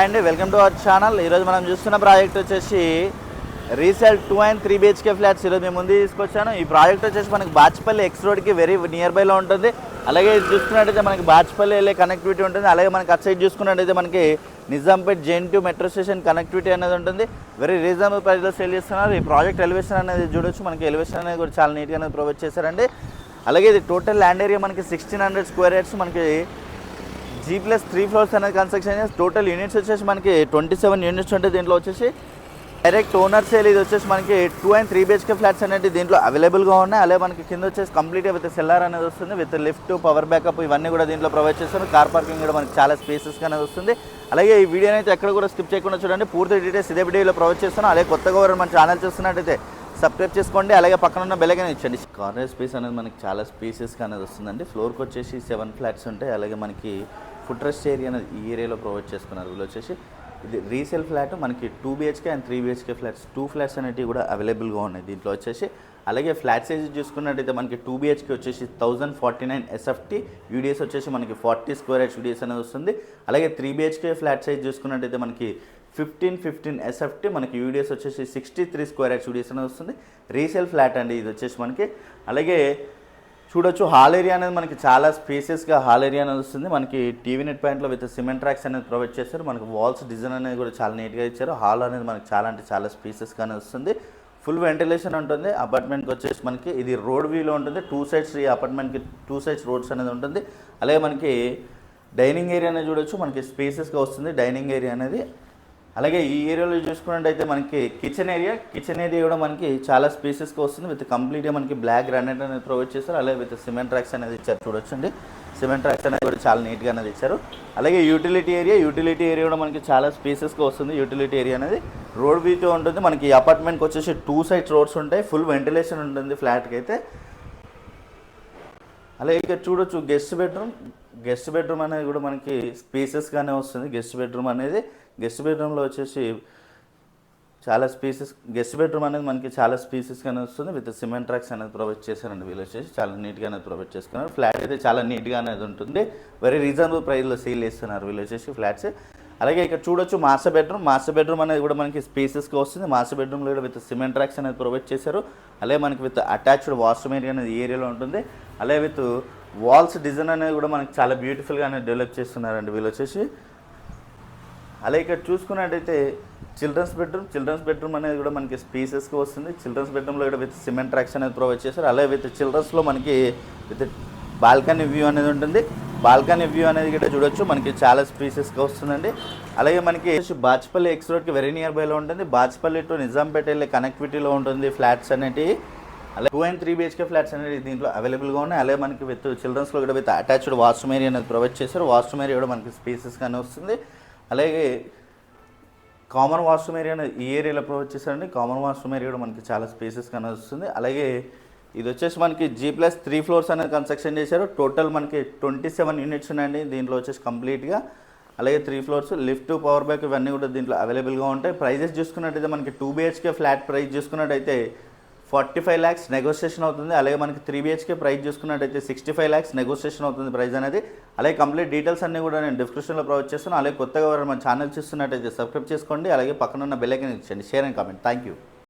Hi అండి, welcome to our channel. ఈరోజు మనం చూస్తున్న ప్రాజెక్ట్ వచ్చేసి రీసేల్ 2 and 3 BHK ఫ్లాట్స్ ఈరోజు మేము ముందు తీసుకొచ్చాను. ఈ ప్రాజెక్ట్ వచ్చేసి మనకి బాచ్పల్లి ఎక్స్ రోడ్కి వెరీ నియర్ బైలో ఉంటుంది. అలాగే ఇది చూసుకున్నట్టయితే మనకి బాచ్పల్లి వెళ్ళే కనెక్టివిటీ ఉంటుంది. అలాగే మనకి అటు సైడ్ చూసుకున్నట్టయితే మనకి Nizampet JN2 metro station connectivity అనేది ఉంటుంది. వెరీ రీజనబుల్ ప్రైస్లో సేల్ చేస్తున్నారు. ఈ ప్రాజెక్ట్ ఎలివేషన్ అనేది చూడొచ్చు. మనకి ఎలివేషన్ అనేది కూడా చాలా నీట్గా అనేది ప్రొవైడ్ చేశారండి. అలాగే ఇది టోటల్ ల్యాండ్ ఏరియా మనకి 1600 స్క్వేర్ యార్డ్స్, మనకి G+3 ఫ్లోర్స్ అనేది కన్స్ట్రక్షన్ చేసి టోటల్ యూనిట్స్ వచ్చేసి మనకి 27 యూనిట్స్ ఉంటాయి. దీంట్లో వచ్చేసి డైరెక్ట్ ఓనర్ సేల్ ఇది వచ్చేసి మనకి 2 and 3 BHK ఫ్లాట్స్ అనేది దీంట్లో అవైలబుల్గా ఉన్నాయి. అలాగే మనకి కింద వచ్చేసి కంప్లీట్గా విత్ సెల్లార్ అనేది వస్తుంది, విత్ లిఫ్ట్, పవర్ బ్యాకప్ ఇవన్నీ కూడా దీంట్లో ప్రొవైడ్ చేస్తారు. కార్ పార్కింగ్ కూడా మనకి చాలా స్పేసెస్గా అనేది వస్తుంది. అలాగే ఈ వీడియోని అయితే ఎక్కడ కూడా స్కిప్ చేయకుండా చూడండి. పూర్తి డీటెయిల్స్ ఇదే వీడియోలో ప్రొవైడ్ చేస్తాను. అలాగే కొత్తగా ఎవరైనా మన ఛానల్ చూస్తున్నట్టయితే సబ్స్క్రైబ్ చేసుకోండి. అలాగే పక్కన ఉన్న బెల్ ఐకాన్ ఇచ్చండి. కార్నర్ స్పేస్ అనేది మనకి చాలా స్పేసెస్గా అనేది వస్తుందండి. ఫ్లోర్కి వచ్చేసి 7 ఫ్లాట్స్ ఉంటాయి. అలాగే మనకి ఫుట్ రెస్ట్ ఏరియా అనేది ఈ ఏరియాలో ప్రొవైడ్ చేసుకున్నారు. వీళ్ళు వచ్చేసి ఇది రీసేల్ ఫ్లాట్ మనకి 2 BHK and 3 BHK flats 2 flats అనేవి కూడా అవైలబుల్గా ఉన్నాయి దీంట్లో వచ్చేసి. అలాగే ఫ్లాట్ సైజ్ చూసుకున్నట్టయితే మనకి 2 BHK వచ్చేసి 1049 SFT, యూడిఎస్ వచ్చేసి మనకి 40 స్క్వేర్ యార్డ్స్ యూడిఎస్ అనేది వస్తుంది. అలాగే 3 BHK ఫ్లాట్ సైజ్ చూసుకున్నట్టయితే మనకి 1515 SFT, మనకి యూడిఎస్ వచ్చేసి 63 స్క్వేర్ యార్డ్స్ యూడిఎస్ అనేది వస్తుంది. రీసేల్ ఫ్లాట్ అండి ఇది వచ్చేసి మనకి. అలాగే చూడొచ్చు హాల్ ఏరియా అనేది మనకి చాలా స్పేసెస్గా హాల్ ఏరియా అనేది వస్తుంది. మనకి టీవీ నెట్ పాయింట్లో విత్ సిమెంట్ ట్రాక్స్ అనేది ప్రొవైడ్ చేస్తారు. మనకి వాల్స్ డిజైన్ అనేది కూడా చాలా నీట్గా ఇచ్చారు. హాల్ అనేది మనకి చాలా అంటే చాలా స్పేసెస్గానే వస్తుంది. ఫుల్ వెంటిలేషన్ ఉంటుంది. అపార్ట్మెంట్కి వచ్చేసి మనకి ఇది రోడ్ వ్యూలో ఉంటుంది. 2 సైడ్స్ ఈ అపార్ట్మెంట్కి 2 సైడ్స్ రోడ్స్ అనేది ఉంటుంది. అలాగే మనకి డైనింగ్ ఏరియా అనేది చూడొచ్చు, మనకి స్పేసెస్గా వస్తుంది డైనింగ్ ఏరియా అనేది. అలాగే ఈ ఏరియాలో చూసుకున్నట్టయితే మనకి కిచెన్ ఏరియా కూడా మనకి చాలా స్పేసెస్గా వస్తుంది. విత్ కంప్లీట్గా మనకి బ్లాక్ గ్రానైట్ అనేది ప్రొవైడ్ చేస్తారు. అలాగే విత్ సిమెంట్ ట్రాక్స్ అనేది ఇచ్చారు. చూడొచ్చండి, సిమెంట్ ట్రాక్స్ అనేది కూడా చాలా నీట్గా అనేది ఇచ్చారు. అలాగే యూటిలిటీ ఏరియా కూడా మనకి చాలా స్పేసెస్గా వస్తుంది. యూటిలిటీ ఏరియా అనేది రోడ్ వ్యూతో ఉంటుంది. మనకి ఈ అపార్ట్మెంట్కి వచ్చేసి 2 సైడ్స్ రోడ్స్ ఉంటాయి. ఫుల్ వెంటిలేషన్ ఉంటుంది ఫ్లాట్కి అయితే. అలాగే ఇక్కడ చూడొచ్చు గెస్ట్ బెడ్రూమ్ అనేది కూడా మనకి స్పేసెస్గానే వస్తుంది. గెస్ట్ బెడ్రూమ్లో వచ్చేసి చాలా గెస్ట్ బెడ్రూమ్ అనేది మనకి చాలా స్పేసెస్గానే వస్తుంది. విత్ సిమెంట్ ట్రాక్స్ అనేది ప్రొవైడ్ చేశారండి. వీళ్ళు వచ్చేసి చాలా నీట్గా అనేది ప్రొవైడ్ చేసుకున్నారు. ఫ్లాట్ అయితే చాలా నీట్గా అనేది ఉంటుంది. వెరీ రీజనబుల్ ప్రైస్లో సేల్ చేస్తున్నారు వీళ్ళు వచ్చేసి ఫ్లాట్స్. అలాగే ఇక్కడ చూడొచ్చు మాస్టర్ బెడ్రూమ్ అనేది కూడా మనకి స్పేసెస్గా వస్తుంది. మాస్టర్ బెడ్రూమ్లో కూడా విత్ సిమెంట్ ట్రాక్స్ అనేది ప్రొవైడ్ చేశారు. అలాగే మనకి విత్ అటాచ్డ్ వాష్రూమ్ ఏరియా అనేది ఈ ఏరియాలో ఉంటుంది. అలాగే విత్ వాల్స్ డిజైన్ అనేది కూడా మనకి చాలా బ్యూటిఫుల్గా అనేది డెవలప్ చేస్తున్నారండి వీళ్ళు వచ్చేసి. అలాగే ఇక్కడ చూసుకున్నట్టయితే చిల్డ్రన్స్ బెడ్రూమ్ అనేది కూడా మనకి స్పేసెస్గా వస్తుంది. చిల్డ్రన్స్ బెడ్రూమ్లో కూడా విత్ సిమెంట్ ట్రాక్స్ అనేది ప్రొవైడ్ చేశారు. అలాగే విత్ చిల్డ్రన్స్లో మనకి విత్ బాల్కనీ వ్యూ అనేది ఉంటుంది. బాల్కనీ వ్యూ అనేది కూడా చూడొచ్చు, మనకి చాలా స్పేసెస్గా వస్తుందండి. అలాగే మనకి బాచ్పల్లి ఎక్స్ రోడ్కి వెరీ నియర్ బైలో ఉంటుంది. బాచ్పల్లి టు నిజాంపేట వెళ్ళే కనెక్టివిటీలో ఉంటుంది ఫ్లాట్స్ అనేటివి. అలాగే 2 and 3 BHK ఫ్లాట్స్ అనేది దీంట్లో అవైలబుల్గా ఉన్నాయి. అలాగే మనకి విత్ చిల్డ్రన్స్లో కూడా విత్ అటాచ్డ్ వాష్రూమ్ ఏరియా అనేది ప్రొవైడ్ చేశారు. వాష్రూమ్ ఏరియా కూడా మనకి స్పేసెస్గానే వస్తుంది. అలాగే కామన్ వాష్రూమ్ ఏరియా అనేది ఈ ఏరియాలో ప్రొవైడ్ చేశారండి. కామన్ వాష్రూమ్ ఏరియా కూడా మనకి చాలా స్పేసెస్గానే వస్తుంది. అలాగే ఇది వచ్చేసి మనకి G+3 ఫ్లోర్స్ అనేది కన్స్ట్రక్షన్ చేశారు. టోటల్ మనకి 27 యూనిట్స్ ఉన్నాయండి దీంట్లో వచ్చేసి కంప్లీట్గా. అలాగే 3 ఫ్లోర్స్, లిఫ్ట్, పవర్ బ్యాక్ ఇవన్నీ కూడా దీంట్లో అవైలబుల్గా ఉంటాయి. ప్రైజెస్ చూసుకున్నట్టయితే మనకి 2 BHK ఫ్లాట్ ప్రైస్ చూసుకున్నట్టయితే 45 lakhs నెగోషియేషన్ అవుతుంది. అలాగే మనకి 3 BHK ప్రైస్ చూసుకున్నట్టయితే 65 lakhs నెగోషియేషన్ అవుతుంది ప్రైస్ అనేది. అలాగే కంప్లీట్ డీటెయిల్స్ అన్నీ కూడా నేను డిస్క్రిప్షన్లో ప్రొవైడ్ చేస్తాను. అలాగే కొత్తగా ఎవరైనా మన ఛానల్ చూస్తున్నట్టయితే సబ్స్క్రైబ్ చేసుకోండి. అలాగే పక్కన ఉన్న బెల్ ఐకాన్ ఇచ్చండి. Share and comment. Thank you.